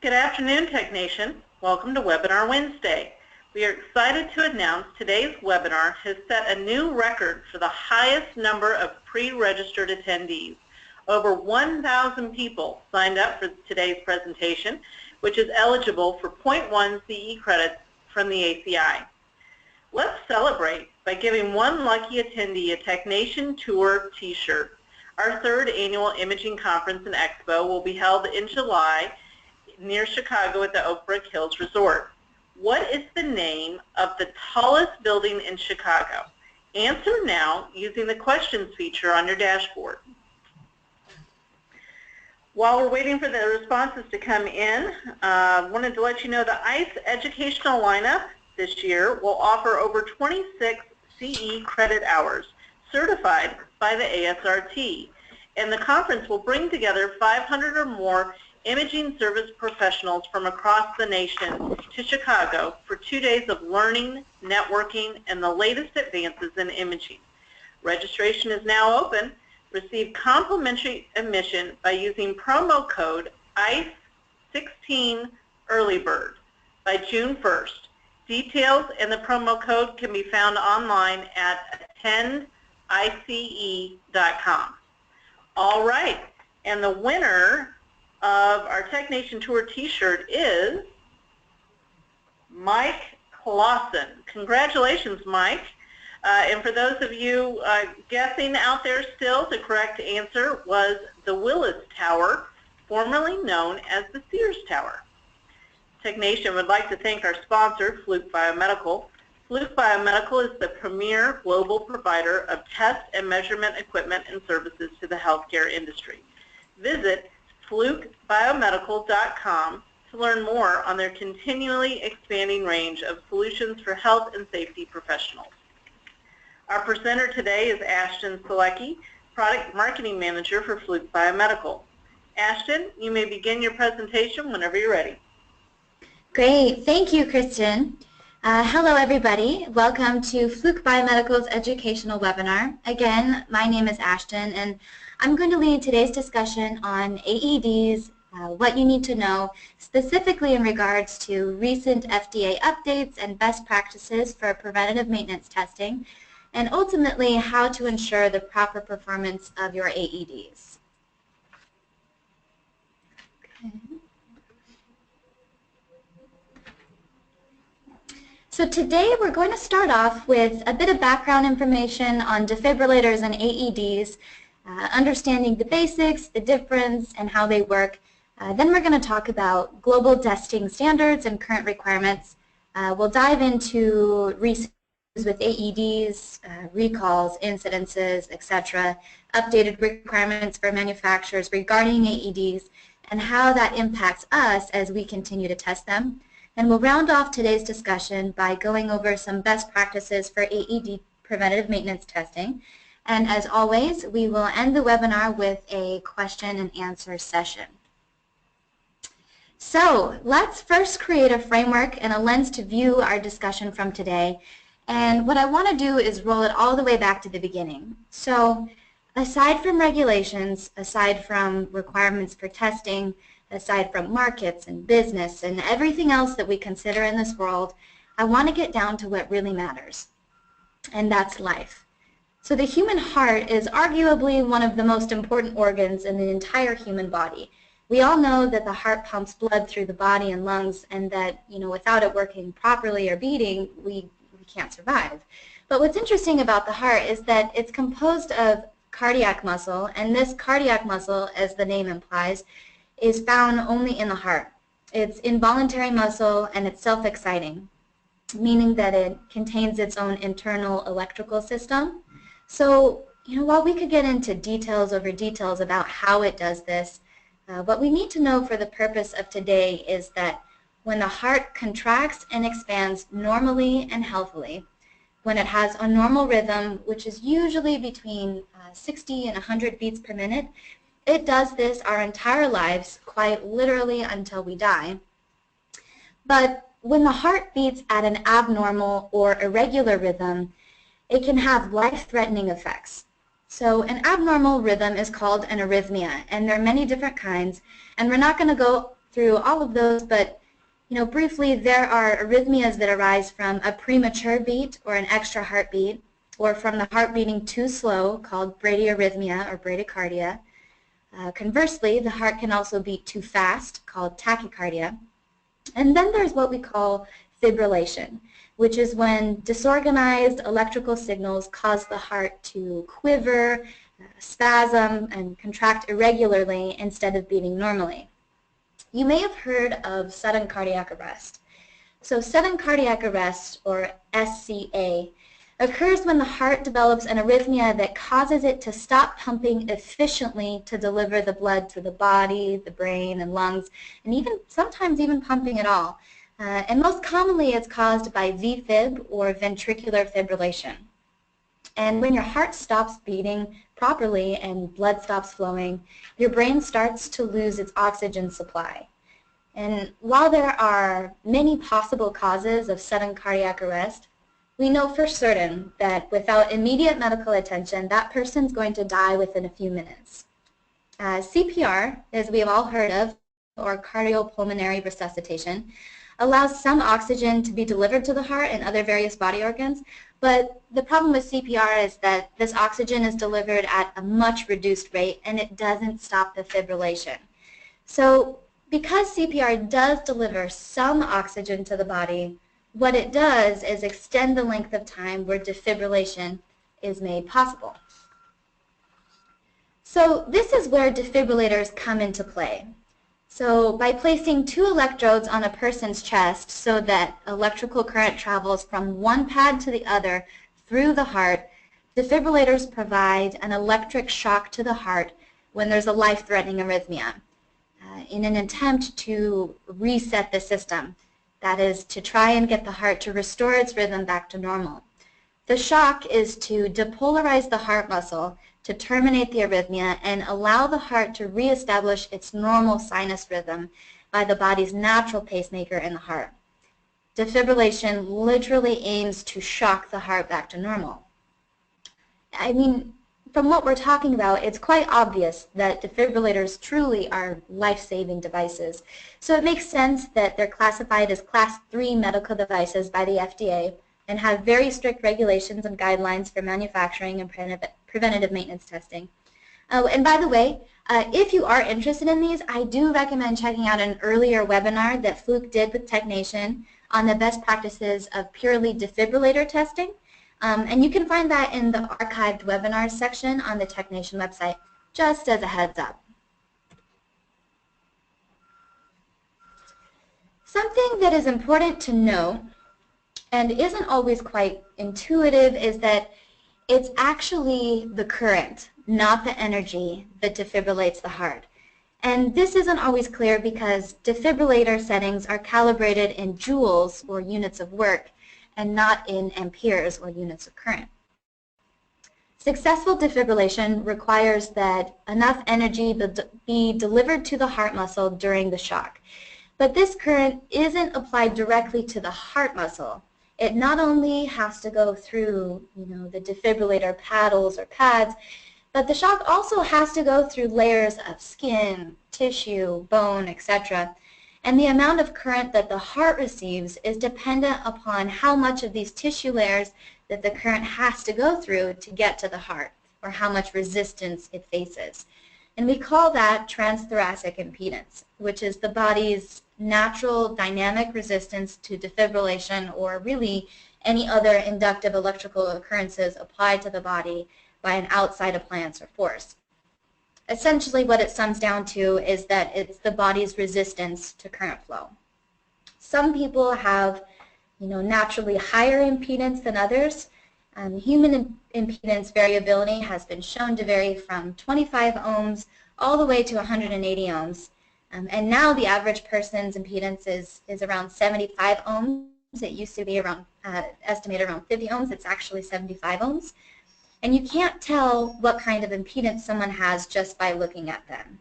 Good afternoon, Technation. Welcome to Webinar Wednesday. We are excited to announce today's webinar has set a new record for the highest number of pre-registered attendees. Over 1,000 people signed up for today's presentation, which is eligible for 0.1 CE credits from the ACI. Let's celebrate by giving one lucky attendee a Technation Tour t-shirt. Our third annual Imaging Conference and Expo will be held in July near Chicago at the Oak Brook Hills Resort. What is the name of the tallest building in Chicago? Answer now using the questions feature on your dashboard. While we're waiting for the responses to come in, I wanted to let you know the ICE educational lineup this year will offer over 26 CE credit hours certified by the ASRT, and the conference will bring together 500 or more imaging service professionals from across the nation to Chicago for 2 days of learning, networking, and the latest advances in imaging. Registration is now open. Receive complimentary admission by using promo code ICE16EARLYBIRD by June 1st. Details and the promo code can be found online at attendice.com. All right, and the winner of our Technation Tour t-shirt is Mike Clausen. Congratulations, Mike. And for those of you guessing out there still, the correct answer was the Willis Tower, formerly known as the Sears Tower. Technation would like to thank our sponsor, Fluke Biomedical. Fluke Biomedical is the premier global provider of test and measurement equipment and services to the healthcare industry. Visit flukebiomedical.com to learn more on their continually expanding range of solutions for health and safety professionals. Our presenter today is Ashton Solecki, Product Marketing Manager for Fluke Biomedical. Ashton, you may begin your presentation whenever you're ready. Great. Thank you, Kristen. Hello, everybody. Welcome to Fluke Biomedical's educational webinar. Again, my name is Ashton, and I'm going to lead today's discussion on AEDs, what you need to know, specifically in regards to recent FDA updates and best practices for preventative maintenance testing, and ultimately how to ensure the proper performance of your AEDs. Okay. So today we're going to start off with a bit of background information on defibrillators and AEDs, understanding the basics, the difference, and how they work. Then we're going to talk about global testing standards and current requirements. We'll dive into recent with AEDs, recalls, incidences, etc., updated requirements for manufacturers regarding AEDs, and how that impacts us as we continue to test them. And we'll round off today's discussion by going over some best practices for AED preventative maintenance testing. And as always, we will end the webinar with a question and answer session. So let's first create a framework and a lens to view our discussion from today. And what I want to do is roll it all the way back to the beginning. So aside from regulations, aside from requirements for testing, aside from markets and business and everything else that we consider in this world, I want to get down to what really matters, and that's life. So the human heart is arguably one of the most important organs in the entire human body. We all know that the heart pumps blood through the body and lungs, and that, without it working properly or beating, we can't survive. But what's interesting about the heart is that it's composed of cardiac muscle, and this cardiac muscle, as the name implies, is found only in the heart. It's involuntary muscle and it's self-exciting, meaning that it contains its own internal electrical system. So, while we could get into details over details about how it does this, what we need to know for the purpose of today is that when the heart contracts and expands normally and healthily, when it has a normal rhythm, which is usually between 60 and 100 beats per minute, it does this our entire lives, quite literally until we die. But when the heart beats at an abnormal or irregular rhythm, it can have life-threatening effects. So an abnormal rhythm is called an arrhythmia, and there are many different kinds, and we're not going to go through all of those, but briefly, there are arrhythmias that arise from a premature beat or an extra heartbeat, or from the heart beating too slow, called bradyarrhythmia or bradycardia. Conversely, the heart can also beat too fast, called tachycardia. And then there's what we call fibrillation, which is when disorganized electrical signals cause the heart to quiver, spasm, and contract irregularly instead of beating normally. You may have heard of sudden cardiac arrest. So sudden cardiac arrest, or SCA, occurs when the heart develops an arrhythmia that causes it to stop pumping efficiently to deliver the blood to the body, the brain, and lungs, and sometimes even pumping at all. And most commonly it's caused by VFib, or ventricular fibrillation. And when your heart stops beating properly and blood stops flowing, your brain starts to lose its oxygen supply. And while there are many possible causes of sudden cardiac arrest, we know for certain that without immediate medical attention, that person's going to die within a few minutes. CPR, as we have all heard of, or cardiopulmonary resuscitation, allows some oxygen to be delivered to the heart and other various body organs, but the problem with CPR is that this oxygen is delivered at a much reduced rate and it doesn't stop the fibrillation. So because CPR does deliver some oxygen to the body, what it does is extend the length of time where defibrillation is made possible. So this is where defibrillators come into play. So by placing 2 electrodes on a person's chest so that electrical current travels from one pad to the other through the heart, defibrillators provide an electric shock to the heart when there's a life-threatening arrhythmia in an attempt to reset the system. That is, to try and get the heart to restore its rhythm back to normal. The shock is to depolarize the heart muscle to terminate the arrhythmia and allow the heart to reestablish its normal sinus rhythm by the body's natural pacemaker in the heart. Defibrillation literally aims to shock the heart back to normal. I mean, from what we're talking about, it's quite obvious that defibrillators truly are life-saving devices. So it makes sense that they're classified as Class 3 medical devices by the FDA and have very strict regulations and guidelines for manufacturing and preventative maintenance testing. And by the way, if you are interested in these, I do recommend checking out an earlier webinar that Fluke did with Technation on the best practices of purely defibrillator testing. And you can find that in the archived webinars section on the Technation website, just as a heads up. Something that is important to know and isn't always quite intuitive is that it's actually the current, not the energy, that defibrillates the heart. And this isn't always clear because defibrillator settings are calibrated in joules, or units of work, and not in amperes, or units of current. Successful defibrillation requires that enough energy be delivered to the heart muscle during the shock. But this current isn't applied directly to the heart muscle. It not only has to go through, the defibrillator paddles or pads, but the shock also has to go through layers of skin, tissue, bone, etc. And the amount of current that the heart receives is dependent upon how much of these tissue layers that the current has to go through to get to the heart, or how much resistance it faces. And we call that transthoracic impedance, which is the body's natural dynamic resistance to defibrillation, or really any other inductive electrical occurrences applied to the body by an outside appliance or force. Essentially what it sums down to is that it's the body's resistance to current flow. Some people have naturally higher impedance than others. Human impedance variability has been shown to vary from 25 ohms all the way to 180 ohms. And now the average person's impedance is around 75 ohms. It used to be around estimated around 50 ohms. It's actually 75 ohms. And you can't tell what kind of impedance someone has just by looking at them.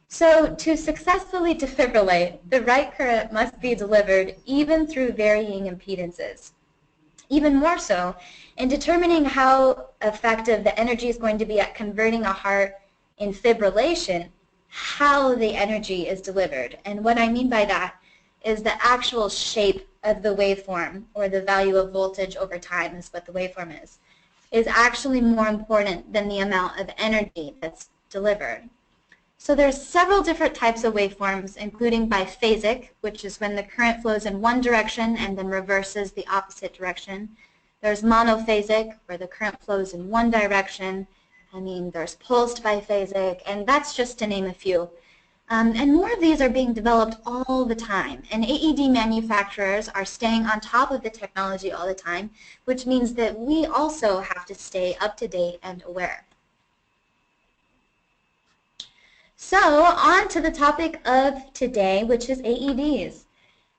So to successfully defibrillate, the right current must be delivered even through varying impedances. Even more so, in determining how effective the energy is going to be at converting a heart in fibrillation, how the energy is delivered. And what I mean by that is the actual shape of the waveform, or the value of voltage over time is what the waveform is actually more important than the amount of energy that's delivered. So there's several different types of waveforms, including biphasic, which is when the current flows in one direction and then reverses the opposite direction. There's monophasic, where the current flows in one direction. There's pulsed biphasic, and that's just to name a few. And more of these are being developed all the time, and AED manufacturers are staying on top of the technology all the time, which means that we also have to stay up to date and aware. So on to the topic of today, which is AEDs.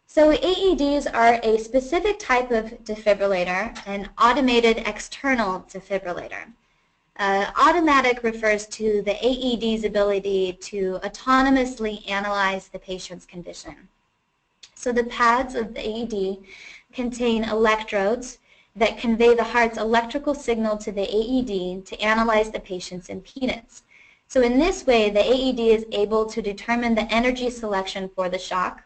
So AEDs are a specific type of defibrillator, an automated external defibrillator. Automatic refers to the AED's ability to autonomously analyze the patient's condition. So the pads of the AED contain electrodes that convey the heart's electrical signal to the AED to analyze the patient's impedance. So in this way, the AED is able to determine the energy selection for the shock,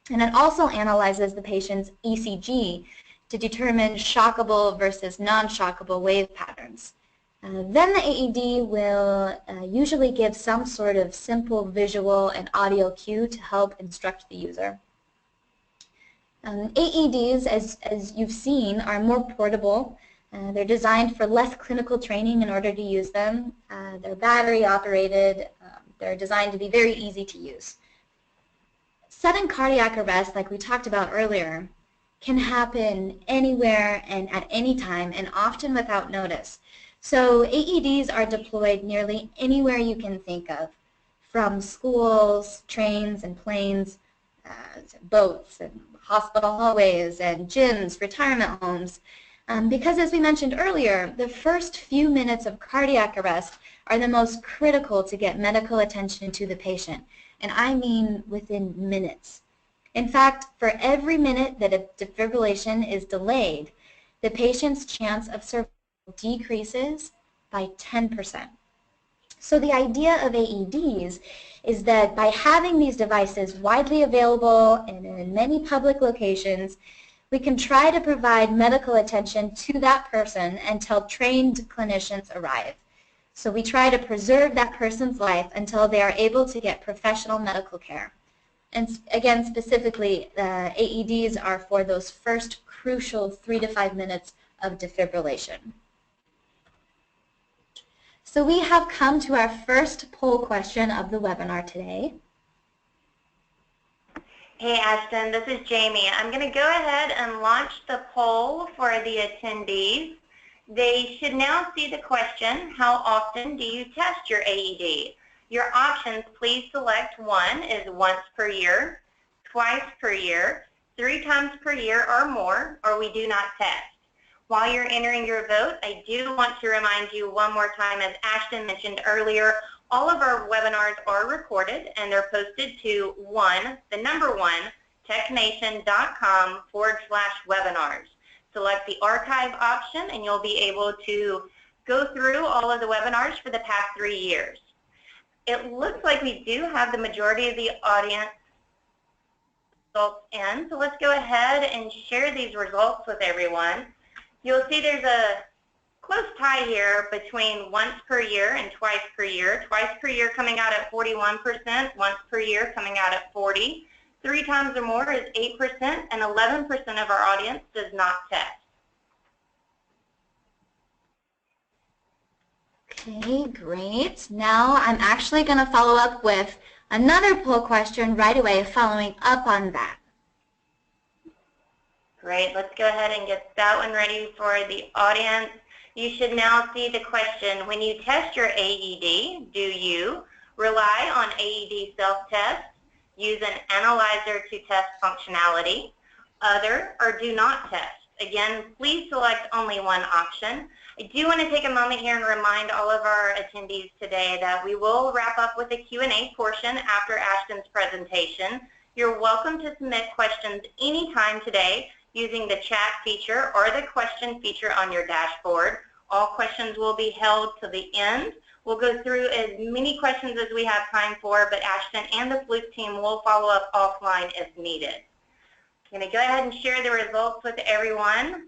and it also analyzes the patient's ECG to determine shockable versus non-shockable wave patterns. Then the AED will usually give some sort of simple visual and audio cue to help instruct the user. AEDs, as you've seen, are more portable. They're designed for less clinical training in order to use them. They're battery operated. They're designed to be very easy to use. Sudden cardiac arrest, like we talked about earlier, can happen anywhere and at any time, and often without notice. So AEDs are deployed nearly anywhere you can think of, from schools, trains, and planes, boats, and hospital hallways, and gyms, retirement homes. Because as we mentioned earlier, the first few minutes of cardiac arrest are the most critical to get medical attention to the patient, and I mean within minutes. In fact, for every minute that a defibrillation is delayed, the patient's chance of survival decreases by 10%. So the idea of AEDs is that by having these devices widely available and in many public locations, we can try to provide medical attention to that person until trained clinicians arrive. So we try to preserve that person's life until they are able to get professional medical care. And again, specifically, AEDs are for those first crucial 3 to 5 minutes of defibrillation. So we have come to our first poll question of the webinar today. Hey Ashton, this is Jamie. I'm going to go ahead and launch the poll for the attendees. They should now see the question, how often do you test your AED? Your options, please select one is once per year, twice per year, 3 times per year or more, or we do not test. While you're entering your vote, I do want to remind you one more time, as Ashton mentioned earlier, all of our webinars are recorded and they're posted to the number one, technation.com/webinars. Select the archive option and you'll be able to go through all of the webinars for the past 3 years. It looks like we do have the majority of the audience results in, so let's go ahead and share these results with everyone. You'll see there's a close tie here between once per year and twice per year. Twice per year coming out at 41%, once per year coming out at 40%. 3 times or more is 8%, and 11% of our audience does not test. Okay, great. Now I'm actually going to follow up with another poll question right away following up on that. Great. Let's go ahead and get that one ready for the audience. You should now see the question. When you test your AED, do you rely on AED self-test, use an analyzer to test functionality, other, or do not test? Again, please select only one option. I do want to take a moment here and remind all of our attendees today that we will wrap up with a Q&A portion after Ashton's presentation. You're welcome to submit questions anytime today using the chat feature or the question feature on your dashboard. All questions will be held to the end. We'll go through as many questions as we have time for, but Ashton and the Fluke team will follow up offline if needed. I'm going to go ahead and share the results with everyone.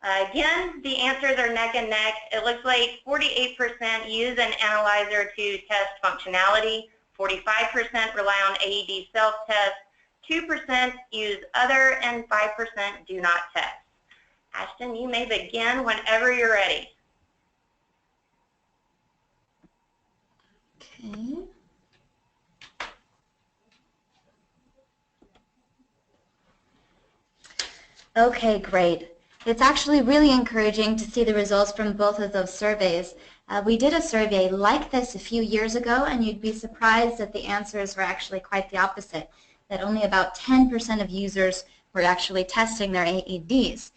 Again, the answers are neck and neck. It looks like 48% use an analyzer to test functionality, 45% rely on AED self-test, 2% use other, and 5% do not test. Ashton, you may begin whenever you're ready. Okay. Okay, great. It's actually really encouraging to see the results from both of those surveys. We did a survey like this a few years ago, and you'd be surprised that the answers were actually quite the opposite, that only about 10% of users were actually testing their AEDs.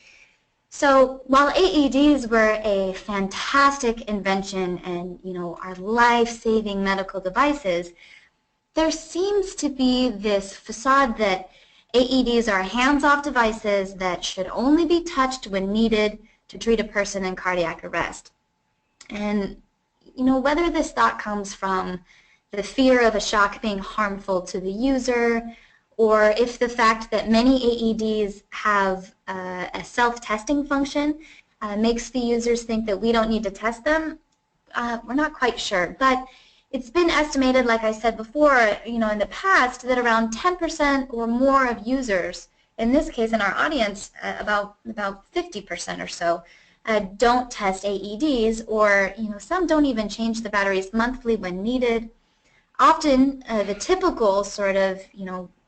So while AEDs were a fantastic invention and, are life-saving medical devices, there seems to be this facade that AEDs are hands-off devices that should only be touched when needed to treat a person in cardiac arrest. And, whether this thought comes from the fear of a shock being harmful to the user, or if the fact that many AEDs have a self-testing function makes the users think that we don't need to test them, we're not quite sure. But it's been estimated, like I said before, in the past, that around 10% or more of users, in this case in our audience, about 50% or so, don't test AEDs, or some don't even change the batteries monthly when needed. Often, the typical sort of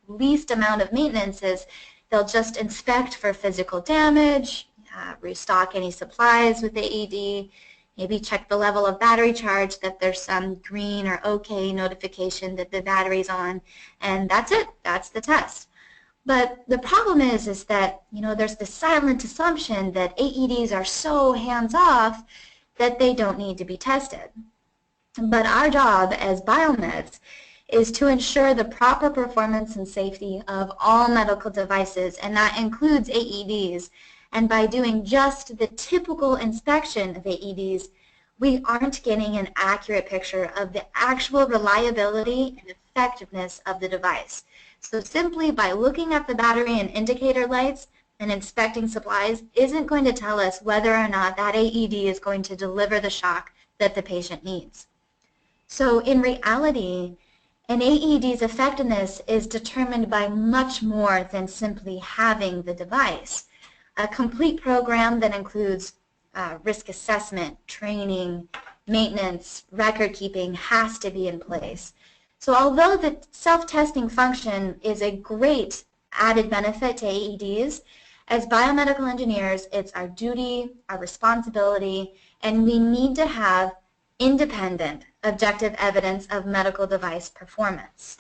least amount of maintenance is they'll just inspect for physical damage, restock any supplies with AED, maybe check the level of battery charge, that there's some green or OK notification that the battery's on, and that's it. That's the test. But the problem is that there's this silent assumption that AEDs are so hands-off that they don't need to be tested. But our job as biomeds is to ensure the proper performance and safety of all medical devices, and that includes AEDs. And by doing just the typical inspection of AEDs, we aren't getting an accurate picture of the actual reliability and effectiveness of the device. So simply by looking at the battery and indicator lights and inspecting supplies isn't going to tell us whether or not that AED is going to deliver the shock that the patient needs. So in reality, an AED's effectiveness is determined by much more than simply having the device. A complete program that includes risk assessment, training, maintenance, record keeping has to be in place. So although the self-testing function is a great added benefit to AEDs, as biomedical engineers, it's our duty, our responsibility, and we need to have independent, objective evidence of medical device performance.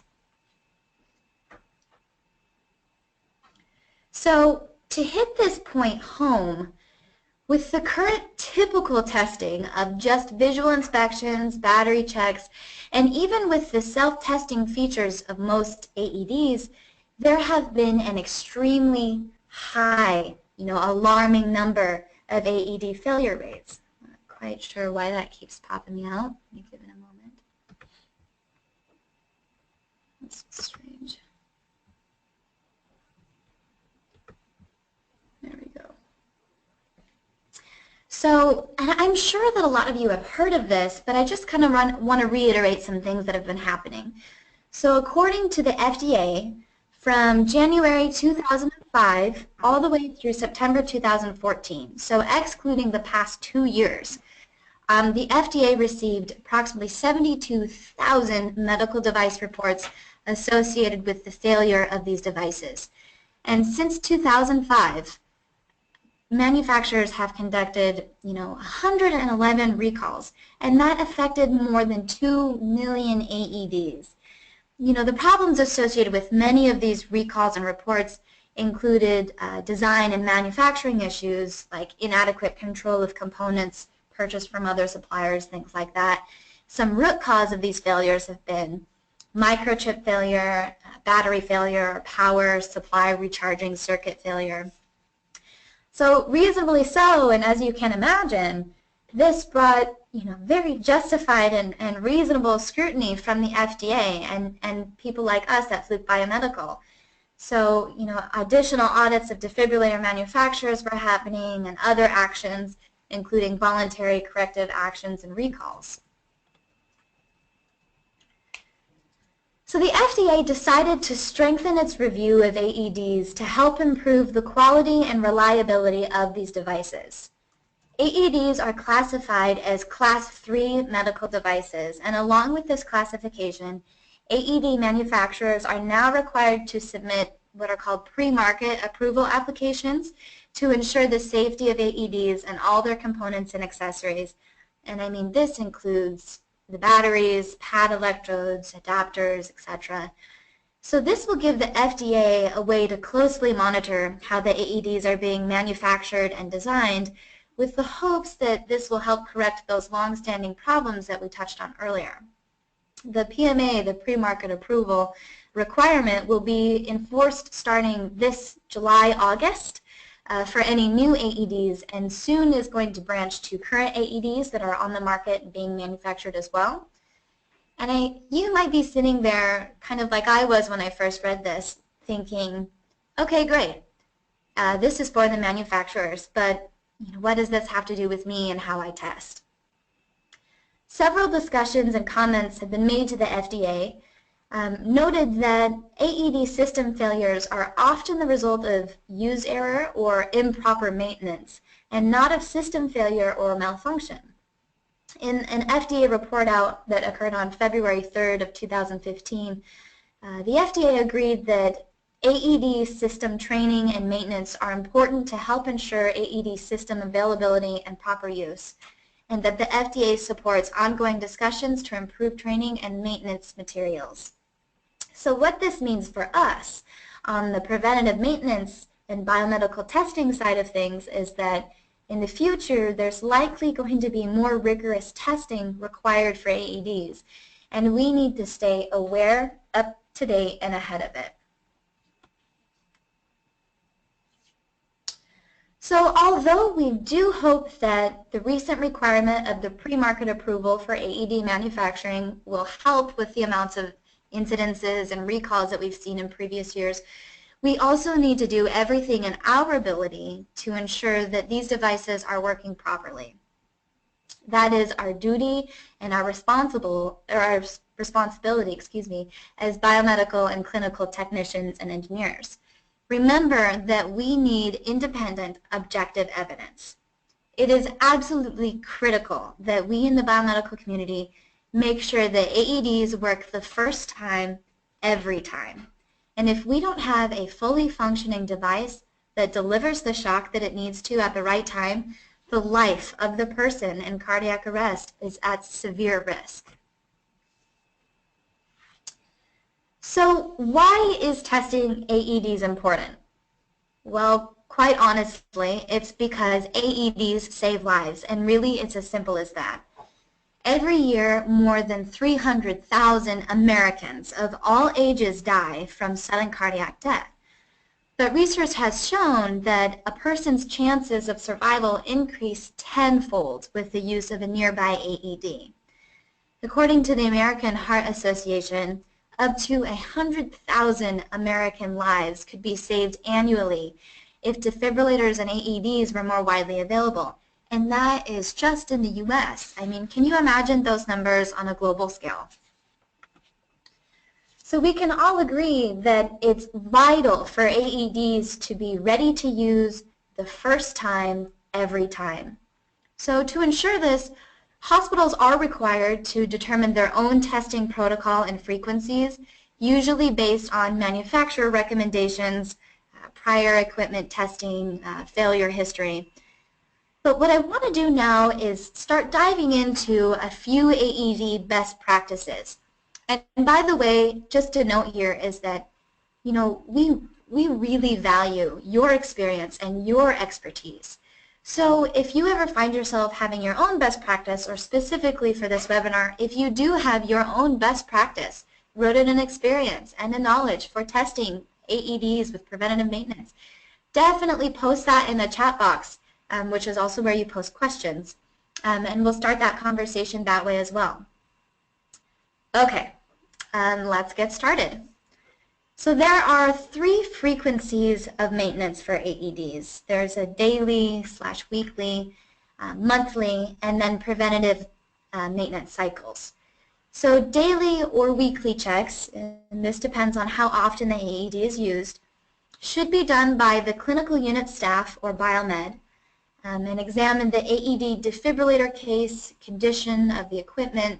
So to hit this point home, with the current typical testing of just visual inspections, battery checks, and even with the self-testing features of most AEDs, there have been an extremely high, alarming number of AED failure rates. I'm not quite sure why that keeps popping me out. Let me give it a moment. That's strange. There we go. So, and I'm sure that a lot of you have heard of this, but I just kind of want to reiterate some things that have been happening. So according to the FDA, from January 2005 all the way through September 2014, so excluding the past 2 years, the FDA received approximately 72,000 medical device reports associated with the failure of these devices. And since 2005, manufacturers have conducted, 111 recalls, and that affected more than 2 million AEDs. The problems associated with many of these recalls and reports included design and manufacturing issues like inadequate control of components purchased from other suppliers, things like that. Some root cause of these failures have been microchip failure, battery failure, power supply recharging circuit failure. So reasonably so, and as you can imagine, this brought very justified and reasonable scrutiny from the FDA and people like us at Fluke Biomedical. So, additional audits of defibrillator manufacturers were happening and other actions, including voluntary corrective actions and recalls. So the FDA decided to strengthen its review of AEDs to help improve the quality and reliability of these devices. AEDs are classified as Class 3 medical devices, and along with this classification, AED manufacturers are now required to submit what are called PreMarket Approval applications to ensure the safety of AEDs and all their components and accessories. And I mean, this includes the batteries, pad electrodes, adapters, etc. So this will give the FDA a way to closely monitor how the AEDs are being manufactured and designed, with the hopes that this will help correct those long-standing problems that we touched on earlier. The PMA, the pre-market approval requirement, will be enforced starting this July, August for any new AEDs, and soon is going to branch to current AEDs that are on the market and being manufactured as well. And you might be sitting there kind of like I was when I first read this, thinking, okay, great, this is for the manufacturers, but what does this have to do with me and how I test? Several discussions and comments have been made to the FDA, noted that AED system failures are often the result of use error or improper maintenance, and not of system failure or malfunction. In an FDA report out that occurred on February 3rd of 2015, the FDA agreed that AED system training and maintenance are important to help ensure AED system availability and proper use, and that the FDA supports ongoing discussions to improve training and maintenance materials. So what this means for us on the preventative maintenance and biomedical testing side of things is that in the future there's likely going to be more rigorous testing required for AEDs, and we need to stay aware, up to date, and ahead of it. So although we do hope that the recent requirement of the pre-market approval for AED manufacturing will help with the amounts of incidences and recalls that we've seen in previous years, we also need to do everything in our ability to ensure that these devices are working properly. That is our duty and our responsibility, as biomedical and clinical technicians and engineers. Remember that we need independent, objective evidence. It is absolutely critical that we in the biomedical community make sure that AEDs work the first time, every time. And if we don't have a fully functioning device that delivers the shock that it needs to at the right time, the life of the person in cardiac arrest is at severe risk. So why is testing AEDs important? Well, quite honestly, it's because AEDs save lives, and really it's as simple as that. Every year, more than 300,000 Americans of all ages die from sudden cardiac death. But research has shown that a person's chances of survival increase tenfold with the use of a nearby AED. According to the American Heart Association, up to 100,000 American lives could be saved annually if defibrillators and AEDs were more widely available. And that is just in the US. I mean, can you imagine those numbers on a global scale? So we can all agree that it's vital for AEDs to be ready to use the first time, every time. So to ensure this, hospitals are required to determine their own testing protocol and frequencies, usually based on manufacturer recommendations, prior equipment testing, failure history. But what I want to do now is start diving into a few AED best practices. And by the way, just a note here is that, we really value your experience and your expertise. So if you ever find yourself having your own best practice, or specifically for this webinar, if you do have your own best practice, rooted in experience and in knowledge for testing AEDs with preventative maintenance, definitely post that in the chat box, which is also where you post questions. And we'll start that conversation that way as well. Okay, let's get started. So there are 3 frequencies of maintenance for AEDs. There's a daily / weekly, monthly, and then preventative maintenance cycles. So daily or weekly checks, and this depends on how often the AED is used, should be done by the clinical unit staff or biomed and examine the AED defibrillator case, condition of the equipment,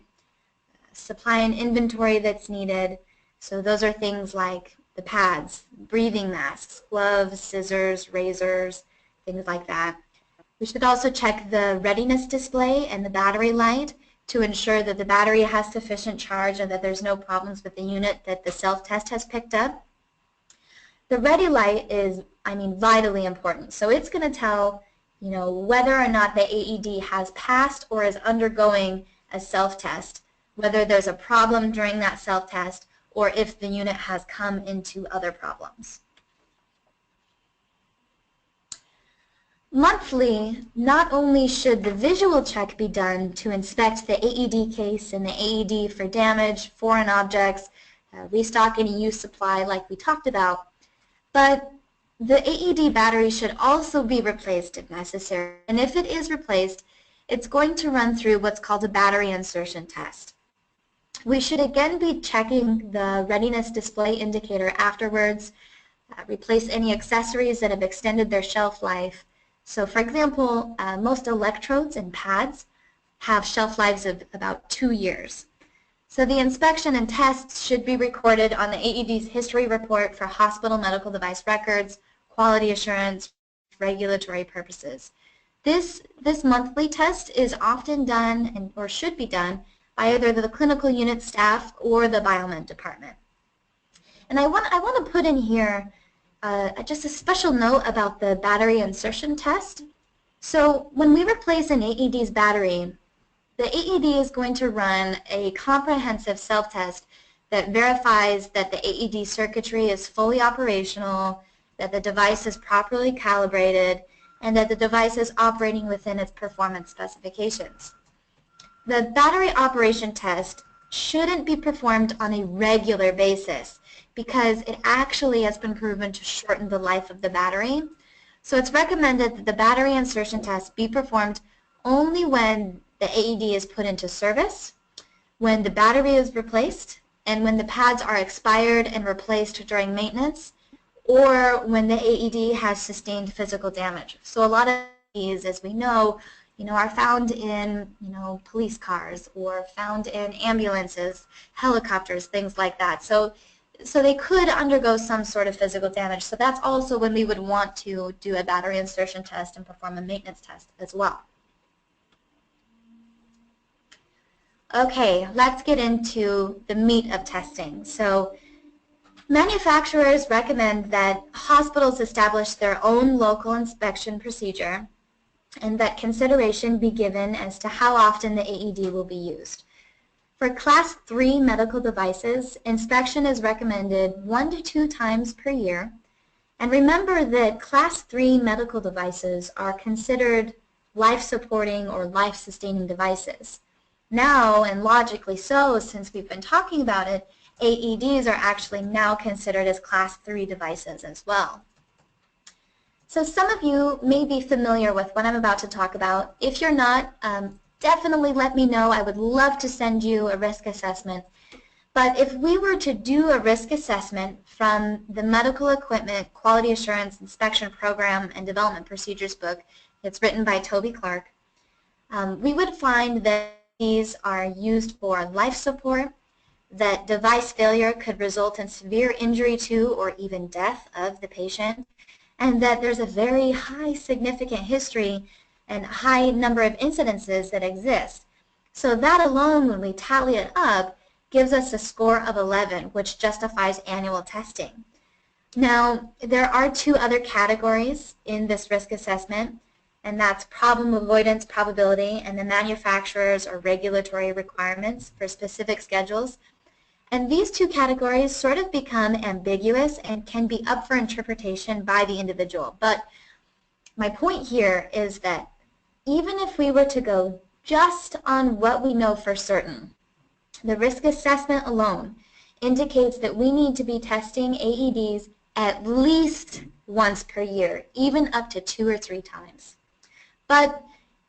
supply and inventory that's needed. So those are things like the pads, breathing masks, gloves, scissors, razors, things like that. We should also check the readiness display and the battery light to ensure that the battery has sufficient charge and that there's no problems with the unit that the self-test has picked up. The ready light is, vitally important. So it's going to tell, whether or not the AED has passed or is undergoing a self-test, whether there's a problem during that self-test, or if the unit has come into other problems. Monthly, not only should the visual check be done to inspect the AED case and the AED for damage, foreign objects, restock any used supply like we talked about, but the AED battery should also be replaced if necessary. And if it is replaced, it's going to run through what's called a battery insertion test. We should again be checking the readiness display indicator afterwards, replace any accessories that have extended their shelf life. So for example, most electrodes and pads have shelf lives of about 2 years. So the inspection and tests should be recorded on the AED's history report for hospital medical device records, quality assurance, regulatory purposes. This monthly test is often done or should be done by either the clinical unit staff or the biomed department. And I want to put in here just a special note about the battery insertion test. So when we replace an AED's battery, the AED is going to run a comprehensive self-test that verifies that the AED circuitry is fully operational, that the device is properly calibrated, and that the device is operating within its performance specifications. The battery operation test shouldn't be performed on a regular basis because it actually has been proven to shorten the life of the battery. So it's recommended that the battery insertion test be performed only when the AED is put into service, when the battery is replaced, and when the pads are expired and replaced during maintenance, or when the AED has sustained physical damage. So a lot of these, as we know, are found in, police cars or found in ambulances, helicopters, things like that. So they could undergo some sort of physical damage. So that's also when we would want to do a battery insertion test and perform a maintenance test as well. Okay, let's get into the meat of testing. So manufacturers recommend that hospitals establish their own local inspection procedure and that consideration be given as to how often the AED will be used. For Class 3 medical devices, inspection is recommended 1 to 2 times per year. And remember that Class 3 medical devices are considered life-supporting or life-sustaining devices. Now, and logically so, since we've been talking about it, AEDs are actually now considered as Class 3 devices as well. So some of you may be familiar with what I'm about to talk about. If you're not, definitely let me know. I would love to send you a risk assessment. But if we were to do a risk assessment from the Medical Equipment Quality Assurance Inspection Program and Development Procedures book, it's written by Toby Clark, we would find that these are used for life support, that device failure could result in severe injury to or even death of the patient, and that there's a very high significant history and high number of incidences that exist. So that alone, when we tally it up, gives us a score of 11, which justifies annual testing. Now, there are 2 other categories in this risk assessment, and that's problem avoidance probability and the manufacturer's or regulatory requirements for specific schedules. And these 2 categories sort of become ambiguous and can be up for interpretation by the individual. But my point here is that even if we were to go just on what we know for certain, the risk assessment alone indicates that we need to be testing AEDs at least once per year, even up to 2 or 3 times. But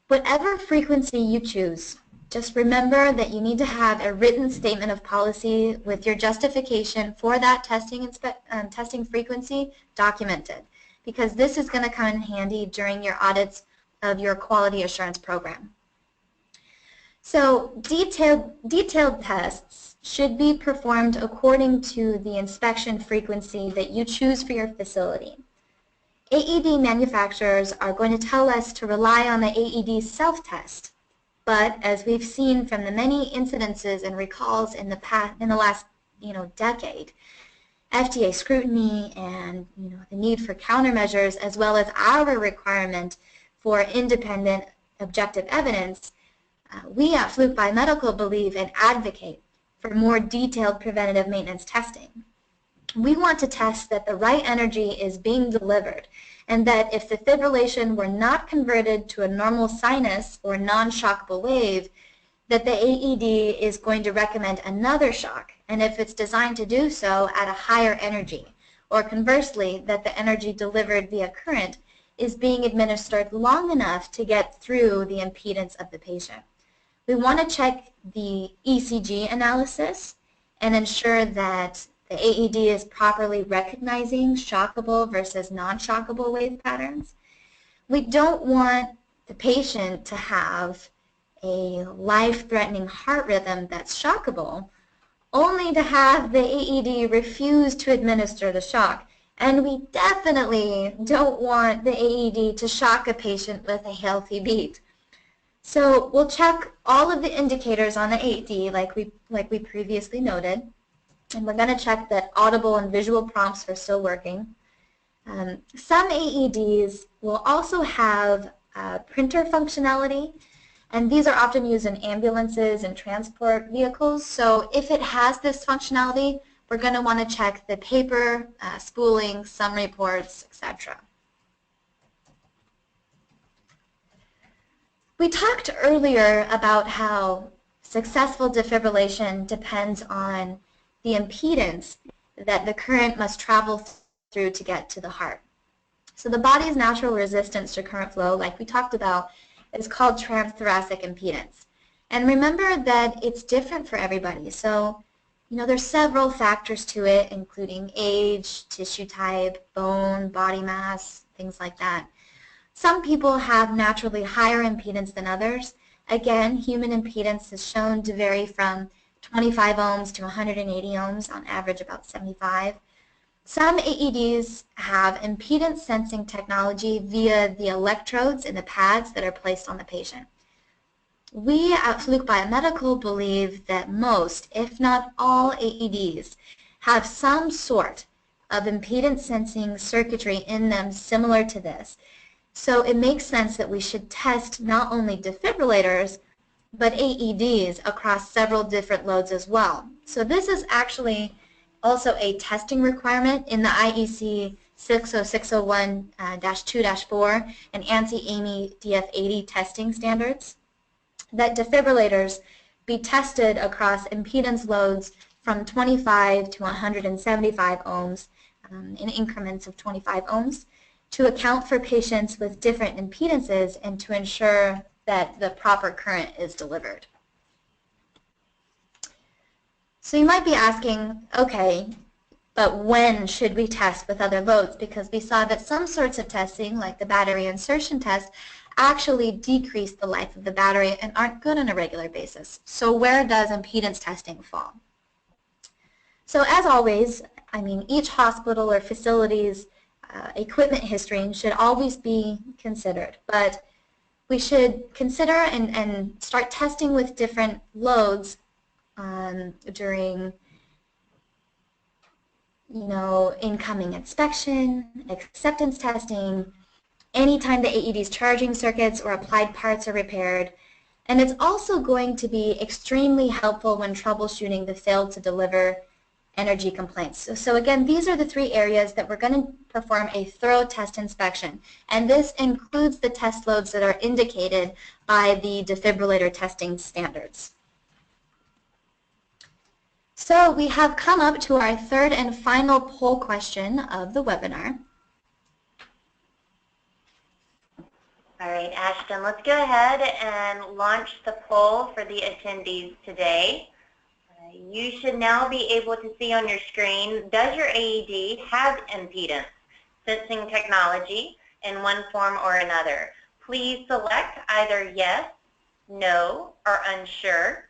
whatever frequency you choose, just remember that you need to have a written statement of policy with your justification for that testing frequency documented, because this is going to come in handy during your audits of your quality assurance program. So detailed tests should be performed according to the inspection frequency that you choose for your facility. AED manufacturers are going to tell us to rely on the AED self-test, but as we've seen from the many incidences and recalls in the last decade, FDA scrutiny and the need for countermeasures, as well as our requirement for independent objective evidence, we at Fluke Biomedical believe and advocate for more detailed preventative maintenance testing. We want to test that the right energy is being delivered, and that if the fibrillation were not converted to a normal sinus or non-shockable wave, that the AED is going to recommend another shock, and if it's designed to do so at a higher energy, or conversely, that the energy delivered via current is being administered long enough to get through the impedance of the patient. We want to check the ECG analysis and ensure that the AED is properly recognizing shockable versus non-shockable wave patterns. We don't want the patient to have a life-threatening heart rhythm that's shockable, only to have the AED refuse to administer the shock. And we definitely don't want the AED to shock a patient with a healthy beat. So we'll check all of the indicators on the AED like we previously noted, and we're going to check that audible and visual prompts are still working. Some AEDs will also have printer functionality, and these are often used in ambulances and transport vehicles. So if it has this functionality, we're going to want to check the paper, spooling, some reports, etc. We talked earlier about how successful defibrillation depends on the impedance that the current must travel through to get to the heart. So the body's natural resistance to current flow, like we talked about, is called transthoracic impedance. And remember that it's different for everybody. So, there's several factors to it, including age, tissue type, bone, body mass, things like that. Some people have naturally higher impedance than others. Again, human impedance is shown to vary from 25 ohms to 180 ohms, on average about 75. Some AEDs have impedance sensing technology via the electrodes in the pads that are placed on the patient. We at Fluke Biomedical believe that most, if not all, AEDs have some sort of impedance sensing circuitry in them similar to this. So it makes sense that we should test not only defibrillators, but AEDs across several different loads as well. So this is actually also a testing requirement in the IEC 60601-2-4 and ANSI-AMI DF80 testing standards, that defibrillators be tested across impedance loads from 25 to 175 ohms in increments of 25 ohms to account for patients with different impedances and to ensure that the proper current is delivered. So you might be asking, okay, but when should we test with other loads? Because we saw that some sorts of testing, like the battery insertion test, actually decrease the life of the battery and aren't good on a regular basis. So where does impedance testing fall? So as always, each hospital or facility's equipment history should always be considered, but we should consider and start testing with different loads during incoming inspection, acceptance testing, anytime the AED's charging circuits or applied parts are repaired. And it's also going to be extremely helpful when troubleshooting the failed to deliver energy complaints. So again, these are the three areas that we're going to perform a thorough test inspection, and this includes the test loads that are indicated by the defibrillator testing standards. So we have come up to our third and final poll question of the webinar. All right, Ashton, let's go ahead and launch the poll for the attendees today. You should now be able to see on your screen, does your AED have impedance sensing technology in one form or another? Please select either yes, no, or unsure.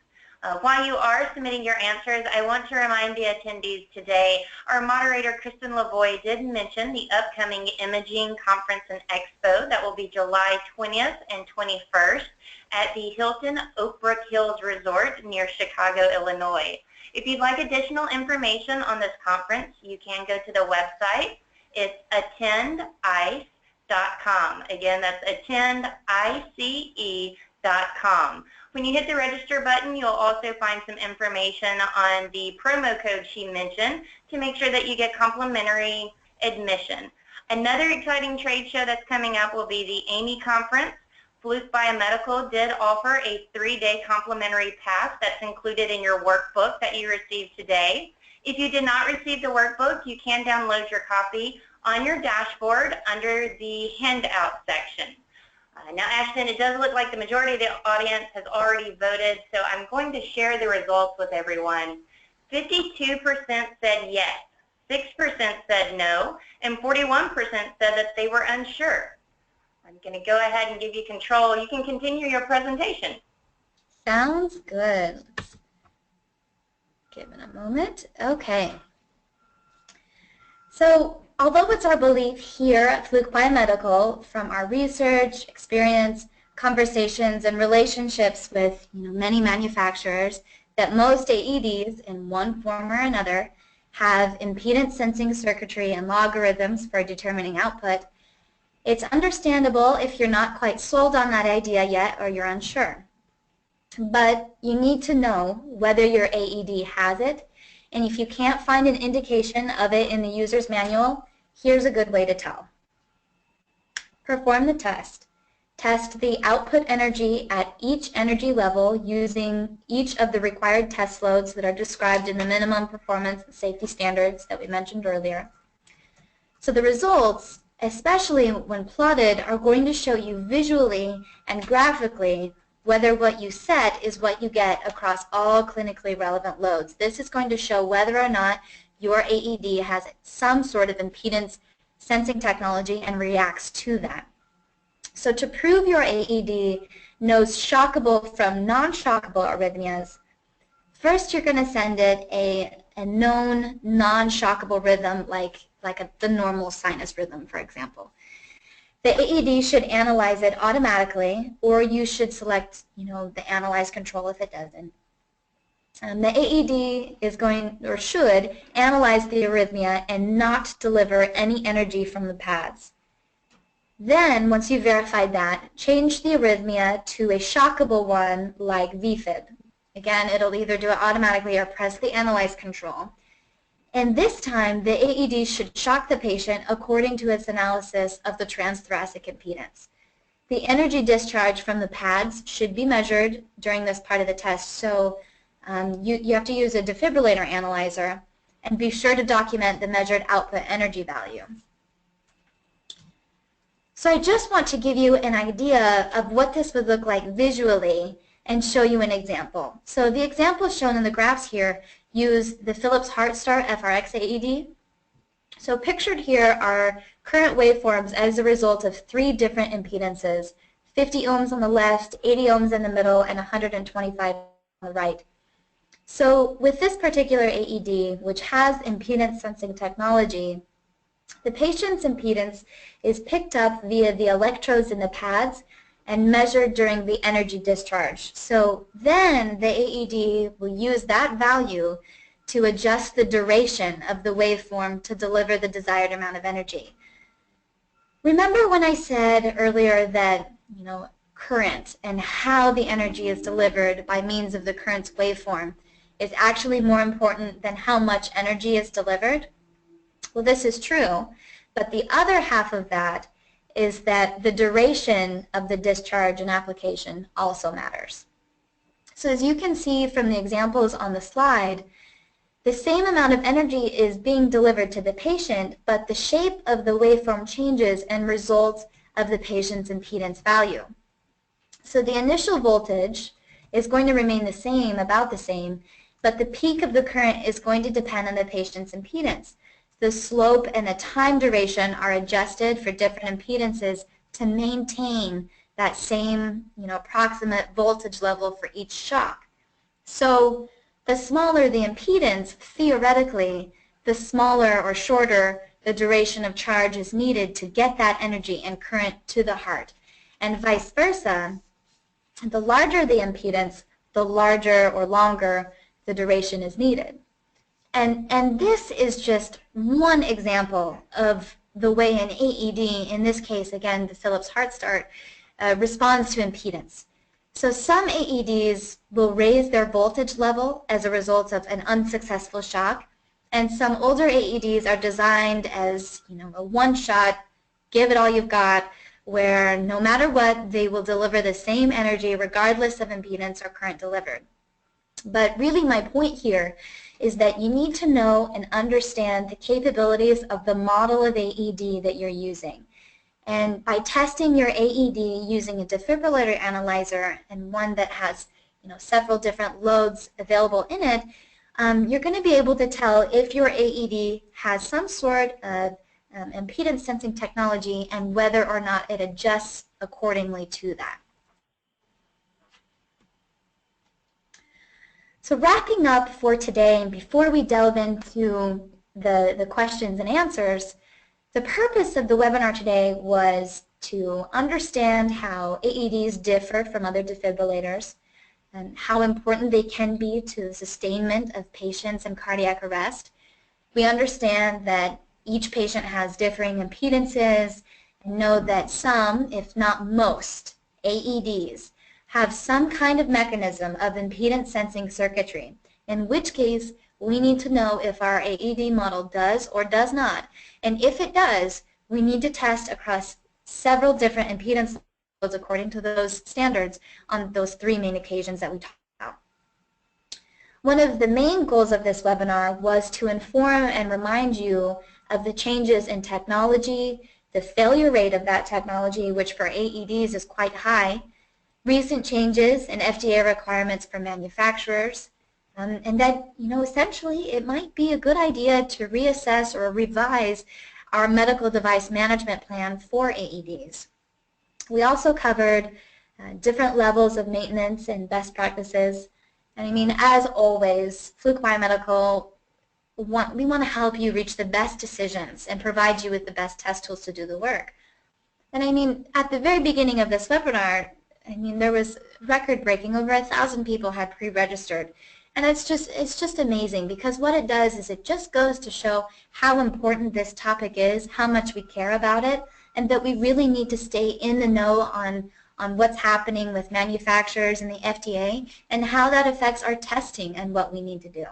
While you are submitting your answers, I want to remind the attendees today, our moderator, Kristen Lavoie, did mention the upcoming Imaging Conference and Expo that will be July 20th and 21st at the Hilton Oak Brook Hills Resort near Chicago, Illinois. If you'd like additional information on this conference, you can go to the website. It's attendice.com. Again, that's attendice.com. When you hit the register button, you'll also find some information on the promo code she mentioned to make sure that you get complimentary admission. Another exciting trade show that's coming up will be the AMI conference. Fluke Biomedical did offer a 3-day complimentary pass that's included in your workbook that you received today. If you did not receive the workbook, you can download your copy on your dashboard under the handout section. Now, Ashton, it does look like the majority of the audience has already voted, so I'm going to share the results with everyone. 52% said yes, 6% said no, and 41% said that they were unsure. I'm going to go ahead and give you control. You can continue your presentation. Sounds good. Let's give it a moment. Okay. So, although it's our belief here at Fluke Biomedical, from our research, experience, conversations, and relationships with many manufacturers, that most AEDs in one form or another have impedance sensing circuitry and logarithms for determining output, it's understandable if you're not quite sold on that idea yet or you're unsure. But you need to know whether your AED has it, and if you can't find an indication of it in the user's manual, here's a good way to tell. Perform the test. Test the output energy at each energy level using each of the required test loads that are described in the minimum performance and safety standards that we mentioned earlier. So the results, especially when plotted, are going to show you visually and graphically whether what you set is what you get across all clinically relevant loads. This is going to show whether or not your AED has some sort of impedance sensing technology and reacts to that. So to prove your AED knows shockable from non-shockable arrhythmias, first you're going to send it a known non-shockable rhythm like the normal sinus rhythm, for example. The AED should analyze it automatically, or you should select the analyze control if it doesn't. The AED is going, or should, analyze the arrhythmia and not deliver any energy from the pads. Then, once you've verified that, change the arrhythmia to a shockable one like VFib. Again, it'll either do it automatically or press the analyze control. And this time, the AED should shock the patient according to its analysis of the transthoracic impedance. The energy discharge from the pads should be measured during this part of the test, so you have to use a defibrillator analyzer and be sure to document the measured output energy value. So I just want to give you an idea of what this would look like visually and show you an example. So the examples shown in the graphs here use the Philips HeartStar FRX AED. So pictured here are current waveforms as a result of 3 different impedances, 50 ohms on the left, 80 ohms in the middle, and 125 on the right. So with this particular AED, which has impedance sensing technology, the patient's impedance is picked up via the electrodes in the pads and measured during the energy discharge. So then the AED will use that value to adjust the duration of the waveform to deliver the desired amount of energy. Remember when I said earlier that, current and how the energy is delivered by means of the current's waveform is actually more important than how much energy is delivered? Well, this is true, but the other half of that is that the duration of the discharge and application also matters. So as you can see from the examples on the slide, the same amount of energy is being delivered to the patient, but the shape of the waveform changes and results of the patient's impedance value. So the initial voltage is going to remain the same, about the same, but the peak of the current is going to depend on the patient's impedance. The slope and the time duration are adjusted for different impedances to maintain that same, approximate voltage level for each shock. So the smaller the impedance, theoretically, the smaller or shorter the duration of charge is needed to get that energy and current to the heart. And vice versa, the larger the impedance, the larger or longer the duration is needed. And this is just one example of the way an AED, in this case, again, the Philips HeartStart, responds to impedance. So some AEDs will raise their voltage level as a result of an unsuccessful shock, and some older AEDs are designed as, a one-shot, give it all you've got, where no matter what, they will deliver the same energy regardless of impedance or current delivered. But really my point here is that you need to know and understand the capabilities of the model of AED that you're using. And by testing your AED using a defibrillator analyzer and one that has several different loads available in it, you're going to be able to tell if your AED has some sort of impedance sensing technology and whether or not it adjusts accordingly to that. So wrapping up for today, and before we delve into the questions and answers, the purpose of the webinar today was to understand how AEDs differ from other defibrillators and how important they can be to the sustainment of patients in cardiac arrest. We understand that each patient has differing impedances and know that some, if not most, AEDs have some kind of mechanism of impedance sensing circuitry, in which case we need to know if our AED model does or does not. And if it does, we need to test across several different impedance levels according to those standards on those three main occasions that we talked about. One of the main goals of this webinar was to inform and remind you of the changes in technology, the failure rate of that technology, which for AEDs is quite high, recent changes in FDA requirements for manufacturers, and that, essentially it might be a good idea to reassess or revise our medical device management plan for AEDs. We also covered different levels of maintenance and best practices. And as always, Fluke Biomedical, we want to help you reach the best decisions and provide you with the best test tools to do the work. And at the very beginning of this webinar, there was record-breaking. Over 1,000 people had pre-registered. And it's just amazing, because what it does is it just goes to show how important this topic is, how much we care about it, and that we really need to stay in the know on what's happening with manufacturers and the FDA and how that affects our testing and what we need to do.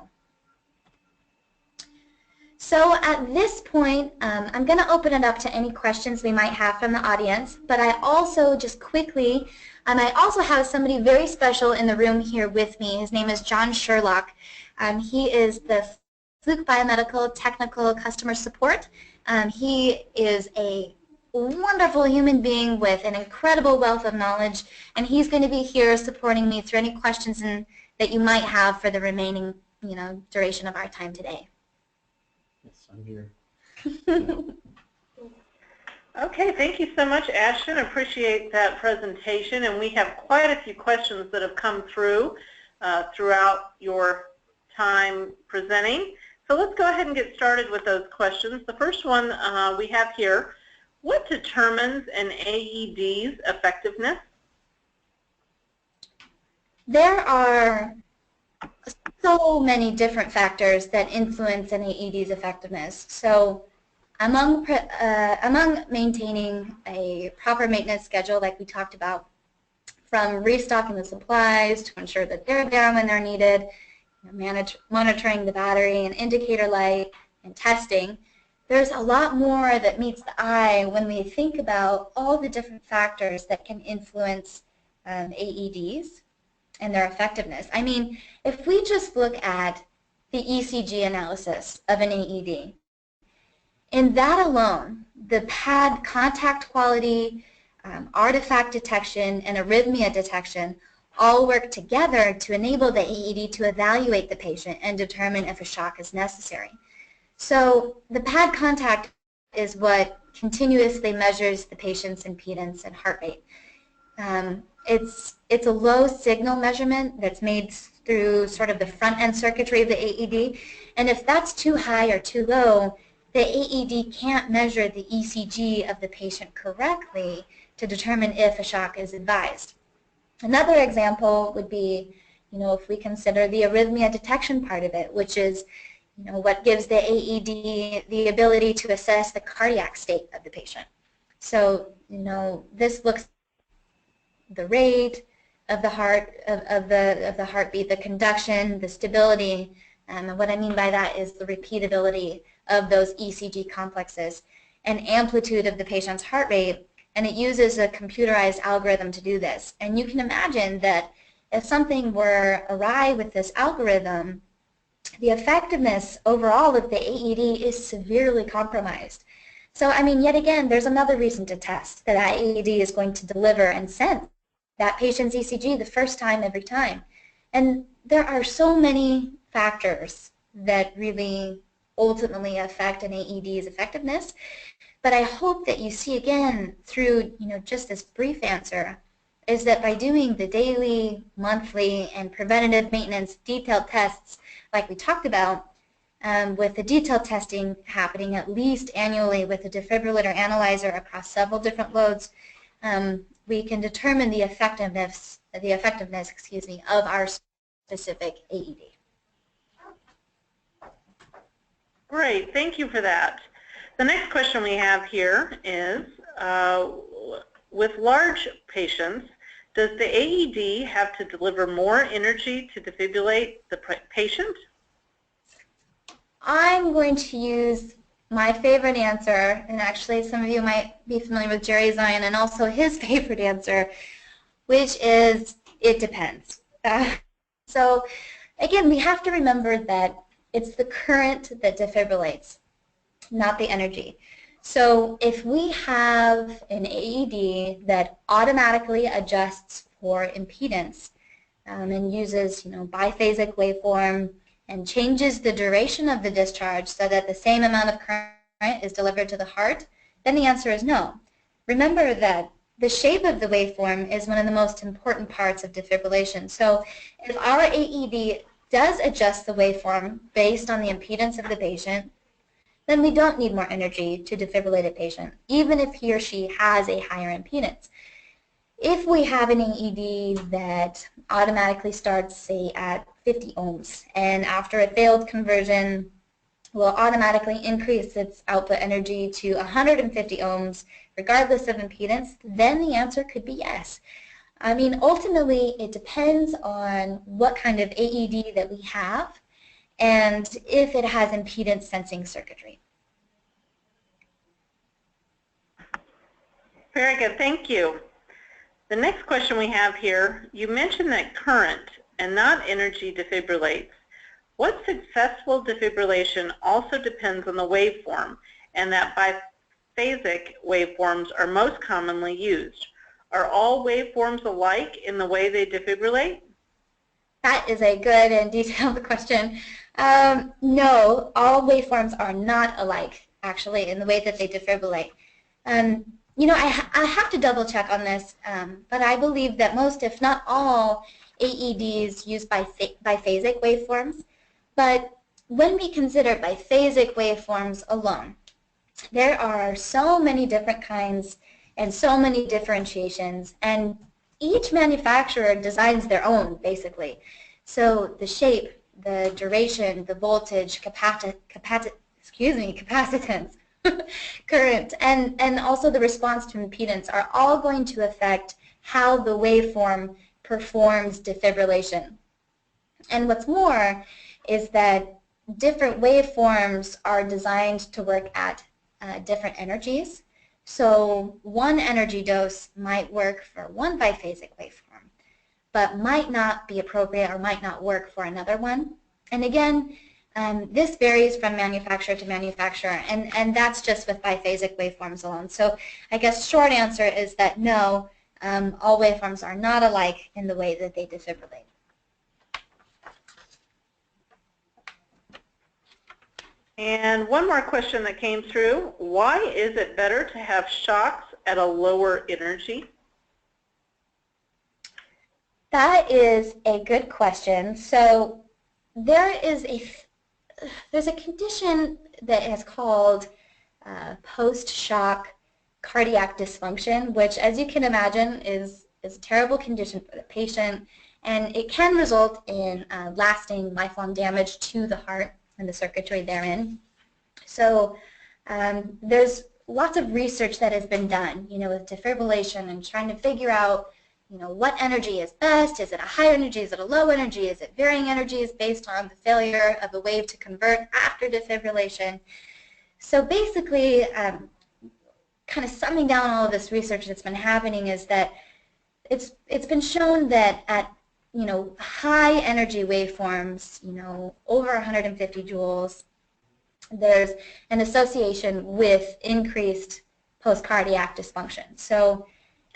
So at this point, I'm going to open it up to any questions we might have from the audience, but I also just quickly, I also have somebody very special in the room here with me. His name is John Sherlock. He is the Fluke Biomedical Technical Customer Support. He is a wonderful human being with an incredible wealth of knowledge, and he's going to be here supporting me through any questions that you might have for the remaining duration of our time today. Yes, I'm here. Okay, thank you so much, Ashton. I appreciate that presentation, and we have quite a few questions that have come through throughout your time presenting. So let's go ahead and get started with those questions. The first one we have here: what determines an AED's effectiveness? There are so many different factors that influence an AED's effectiveness. So among maintaining a proper maintenance schedule, like we talked about, from restocking the supplies to ensure that they're there when they're needed, monitoring the battery and indicator light and testing, there's a lot more that meets the eye when we think about all the different factors that can influence AEDs and their effectiveness. I mean, if we just look at the ECG analysis of an AED, in that alone, the pad contact quality, artifact detection, and arrhythmia detection all work together to enable the AED to evaluate the patient and determine if a shock is necessary. So the pad contact is what continuously measures the patient's impedance and heart rate. It's a low signal measurement that's made through sort of the front end circuitry of the AED, and if that's too high or too low, the AED can't measure the ECG of the patient correctly to determine if a shock is advised. Another example would be, if we consider the arrhythmia detection part of it, which is, what gives the AED the ability to assess the cardiac state of the patient. So, this looks at the rate of the heart, of the heartbeat, the conduction, the stability, and what I mean by that is the repeatability of those ECG complexes and amplitude of the patient's heart rate, and it uses a computerized algorithm to do this. And you can imagine that if something were awry with this algorithm, the effectiveness overall of the AED is severely compromised. So, I mean, yet again, there's another reason to test that that AED is going to deliver and sense that patient's ECG the first time every time. And there are so many factors that really ultimately affect an AED's effectiveness. But I hope that you see again through just this brief answer is that by doing the daily, monthly, and preventative maintenance detailed tests like we talked about, with the detailed testing happening at least annually with a defibrillator analyzer across several different loads, we can determine the effectiveness of our specific AED. Great, thank you for that. The next question we have here is, with large patients, does the AED have to deliver more energy to defibrillate the patient? I'm going to use my favorite answer, and actually some of you might be familiar with Jerry Zion and also his favorite answer, which is it depends. So again, we have to remember that it's the current that defibrillates, not the energy. So if we have an AED that automatically adjusts for impedance and uses biphasic waveform and changes the duration of the discharge so that the same amount of current is delivered to the heart, then the answer is no. Remember that the shape of the waveform is one of the most important parts of defibrillation. So if our AED does adjust the waveform based on the impedance of the patient, then we don't need more energy to defibrillate a patient, even if he or she has a higher impedance. If we have an AED that automatically starts, say, at 50 ohms, and after a failed conversion will automatically increase its output energy to 150 ohms, regardless of impedance, then the answer could be yes. I mean, ultimately, it depends on what kind of AED that we have and if it has impedance sensing circuitry. Very good, thank you. The next question we have here, you mentioned that current and not energy defibrillates. What successful defibrillation also depends on the waveform, and that biphasic waveforms are most commonly used. Are all waveforms alike in the way they defibrillate? That is a good and detailed question. No, all waveforms are not alike, actually, in the way that they defibrillate. I have to double check on this, but I believe that most, if not all, AEDs use biphasic waveforms. But when we consider biphasic waveforms alone, there are so many different kinds and so many differentiations, and each manufacturer designs their own, basically. So the shape, the duration, the voltage, capacitance, current, and also the response to impedance are all going to affect how the waveform performs defibrillation. And what's more is that different waveforms are designed to work at different energies. So one energy dose might work for one biphasic waveform, but might not be appropriate or might not work for another one. And again, this varies from manufacturer to manufacturer, and that's just with biphasic waveforms alone. So I guess short answer is that no, all waveforms are not alike in the way that they defibrillate. And one more question that came through, why is it better to have shocks at a lower energy? That is a good question. So there's a condition that is called post-shock cardiac dysfunction, which, as you can imagine, is a terrible condition for the patient, and it can result in lasting lifelong damage to the heart and the circuitry therein. So there's lots of research that has been done, with defibrillation and trying to figure out, what energy is best. Is it a high energy? Is it a low energy? Is it varying energies based on the failure of the wave to convert after defibrillation? So basically, kind of summing down all of this research that's been happening is that it's been shown that at high energy waveforms, over 150 joules, there's an association with increased post-cardiac dysfunction. So,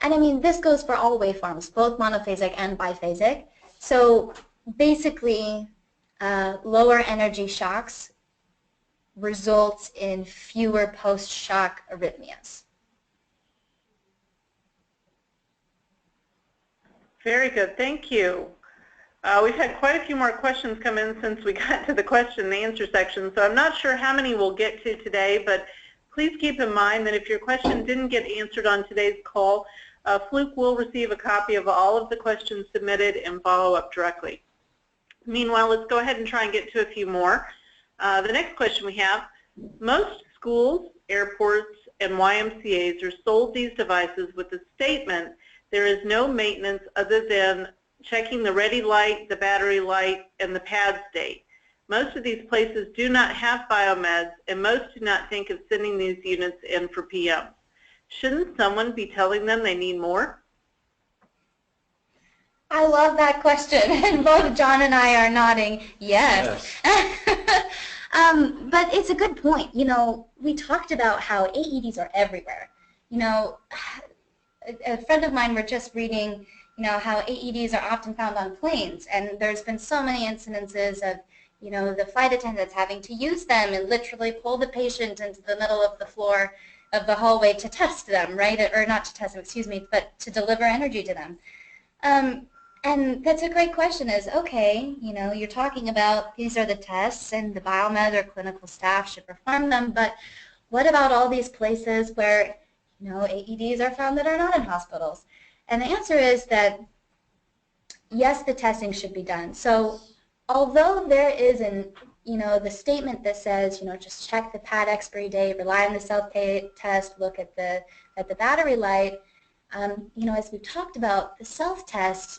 and I mean, this goes for all waveforms, both monophasic and biphasic. So basically, lower energy shocks results in fewer post-shock arrhythmias. Very good, thank you. We've had quite a few more questions come in since we got to the question and answer section, so I'm not sure how many we'll get to today, but please keep in mind that if your question didn't get answered on today's call, Fluke will receive a copy of all of the questions submitted and follow up directly. Meanwhile, let's go ahead and try and get to a few more. The next question we have, most schools, airports, and YMCAs are sold these devices with the statement there is no maintenance other than checking the ready light, the battery light, and the pad state. Most of these places do not have biomeds, and most do not think of sending these units in for PM. Shouldn't someone be telling them they need more? I love that question, and both John and I are nodding yes. But it's a good point. We talked about how AEDs are everywhere. A friend of mine were just reading, how AEDs are often found on planes, and there's been so many incidences of, the flight attendants having to use them and literally pull the patient into the middle of the floor of the hallway to test them, right? Or not to test them, excuse me, but to deliver energy to them. And that's a great question is, okay, you're talking about these are the tests and the biomed or clinical staff should perform them, but what about all these places where, AEDs are found that are not in hospitals? And the answer is that, yes, the testing should be done. So although there is the statement that says, just check the pad expiry date, rely on the self-test, look at the battery light, as we've talked about, the self-test,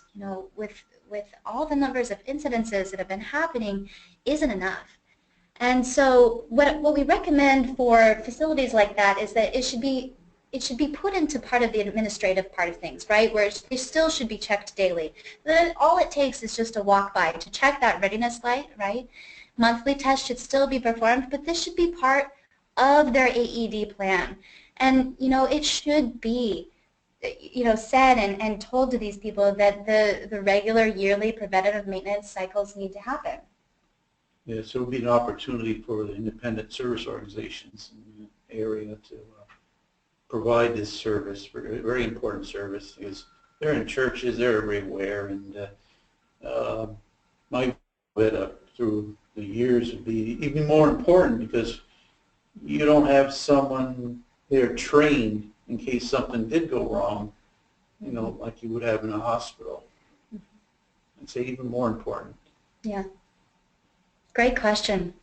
with all the numbers of incidences that have been happening, isn't enough. And so what we recommend for facilities like that is that it should be put into part of the administrative part of things, right, where they still should be checked daily. Then all it takes is just a walk-by to check that readiness light, right? Monthly tests should still be performed, but this should be part of their AED plan. And, it should be, said and told to these people that the regular yearly preventative maintenance cycles need to happen. Yeah, so it would be an opportunity for the independent service organizations in the area to provide this service, very important service, because they're in churches, they're everywhere, and my through the years would be even more important because you don't have someone there trained in case something did go wrong, like you would have in a hospital. I'd say even more important. Yeah. Great question.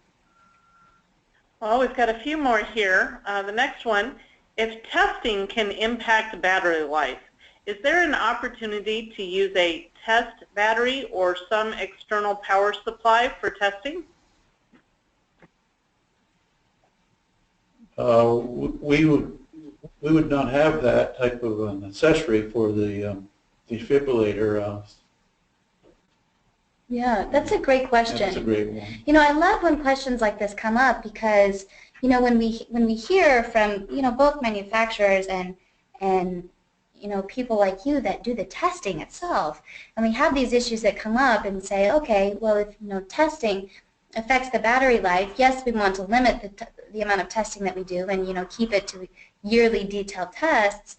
Well, we've got a few more here. The next one, if testing can impact battery life, Is there an opportunity to use a test battery or some external power supply for testing? We would not have that type of an accessory for the defibrillator. Yeah, that's a great question. That's a great one. You know, I love when questions like this come up because, you know, when we hear from, you know, both manufacturers and you know, people like you that do the testing itself, and we have these issues that come up and say, okay, well, if, you know, testing affects the battery life, yes, we want to limit the amount of testing that we do and, you know, keep it to yearly detailed tests,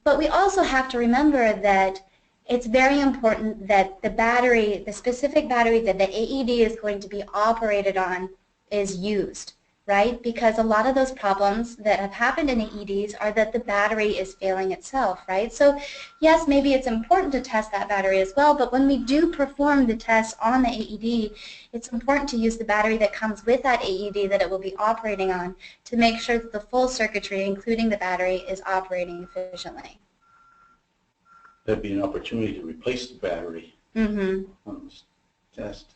but we also have to remember that it's very important that the battery, the specific battery that the AED is going to be operated on is used, right? Because a lot of those problems that have happened in AEDs are that the battery is failing itself, right? So yes, maybe it's important to test that battery as well, but when we do perform the test on the AED, it's important to use the battery that comes with that AED that it will be operating on to make sure that the full circuitry, including the battery, is operating efficiently. That'd be an opportunity to replace the battery on this test.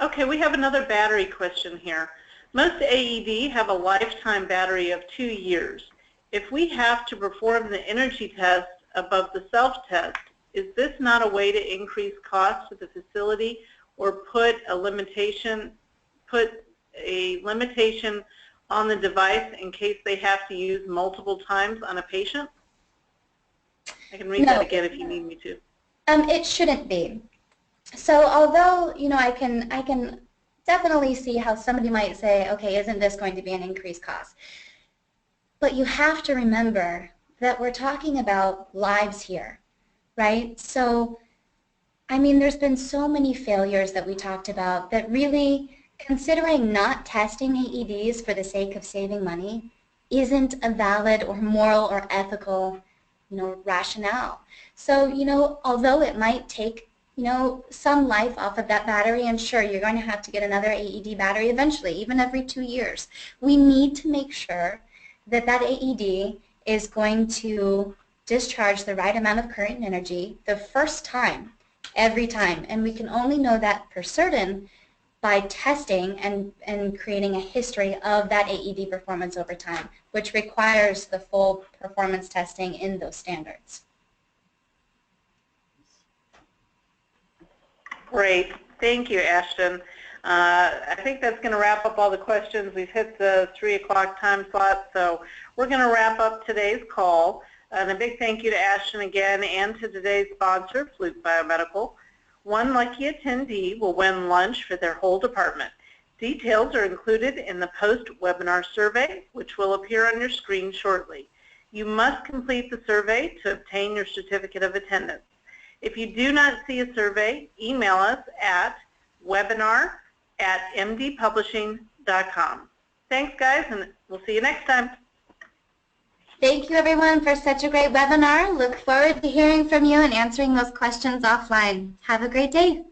Okay, we have another battery question here. Most AED have a lifetime battery of 2 years. If we have to perform the energy test above the self-test, is this not a way to increase costs to the facility or put a limitation on the device in case they have to use multiple times on a patient? I can read that again if you need me to. It shouldn't be. So although, you know, I can definitely see how somebody might say, okay, isn't this going to be an increased cost? But you have to remember that we're talking about lives here, right? So, I mean, there's been so many failures that we talked about that really, considering not testing AEDs for the sake of saving money isn't a valid or moral or ethical, you know, rationale. So, you know, although it might take, you know, some life off of that battery, and sure, you're going to have to get another AED battery eventually, even every 2 years. We need to make sure that that AED is going to discharge the right amount of current and energy the first time, every time. And we can only know that for certain by testing and creating a history of that AED performance over time, which requires the full performance testing in those standards. Great. Thank you, Ashton. I think that's going to wrap up all the questions. We've hit the 3 o'clock time slot, so we're going to wrap up today's call. And a big thank you to Ashton again and to today's sponsor, Fluke Biomedical. One lucky attendee will win lunch for their whole department. Details are included in the post-webinar survey, which will appear on your screen shortly. You must complete the survey to obtain your certificate of attendance. If you do not see a survey, email us at webinar@mdpublishing.com. Thanks, guys, and we'll see you next time. Thank you, everyone, for such a great webinar. Look forward to hearing from you and answering those questions offline. Have a great day.